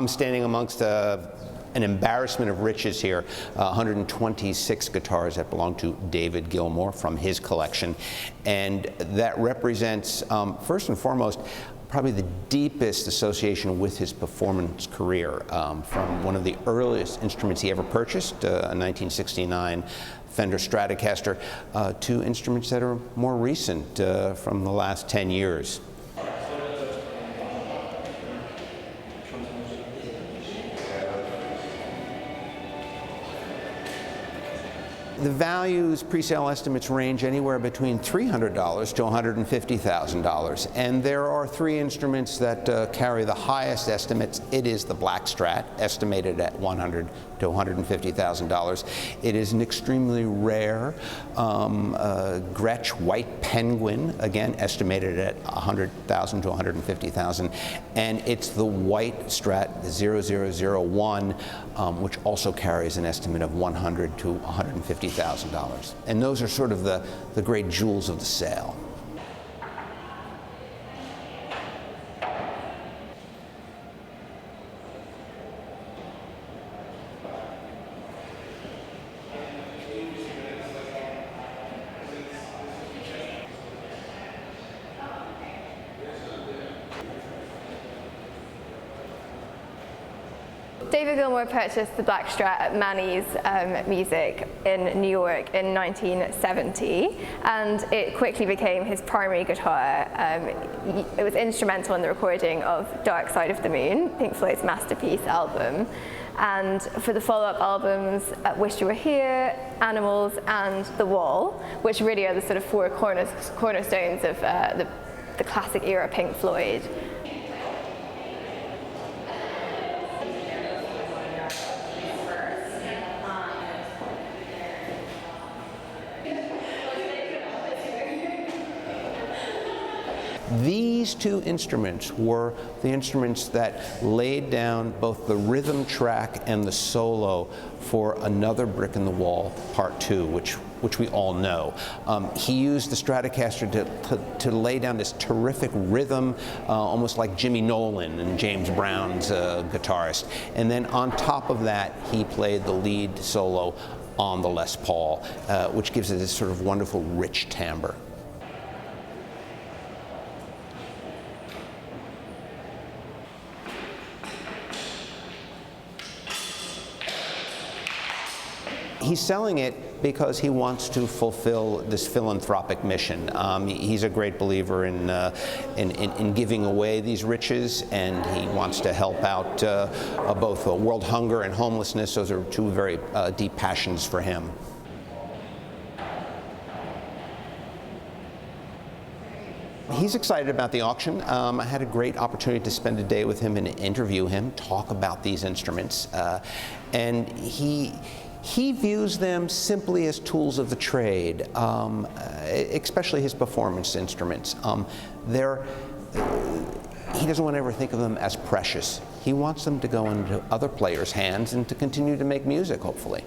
I'm standing amongst an embarrassment of riches here, 126 guitars that belong to David Gilmour from his collection. And that represents, first and foremost, probably the deepest association with his performance career, from one of the earliest instruments he ever purchased, a 1969 Fender Stratocaster, to instruments that are more recent, from the last 10 years. The values, pre-sale estimates range anywhere between $300 to $150,000. And there are three instruments that carry the highest estimates. It is the Black Strat, estimated at $100,000 to $150,000. It is an extremely rare Gretsch White Penguin, again estimated at $100,000 to $150,000. And it's the White Strat, the 0001, which also carries an estimate of $100,000 to $150,000. And those are sort of the great jewels of the sale. David Gilmour purchased the Black Strat at Manny's Music in New York in 1970, and it quickly became his primary guitar. It was instrumental in the recording of Dark Side of the Moon, Pink Floyd's masterpiece album. And for the follow-up albums, Wish You Were Here, Animals, and The Wall, which really are the sort of four cornerstones of the classic era Pink Floyd. These two instruments were the instruments that laid down both the rhythm track and the solo for Another Brick in the Wall, Part 2, which we all know. He used the Stratocaster to lay down this terrific rhythm, almost like Jimmy Nolan and James Brown's guitarist. And then on top of that, he played the lead solo on the Les Paul, which gives it this sort of wonderful, rich timbre. He's selling it because he wants to fulfill this philanthropic mission. He's a great believer in giving away these riches, and he wants to help out both world hunger and homelessness. Those are two very deep passions for him. He's excited about the auction. I had a great opportunity to spend a day with him and interview him, talk about these instruments, and he views them simply as tools of the trade, especially his performance instruments. He doesn't want to ever think of them as precious. He wants them to go into other players' hands and to continue to make music, hopefully.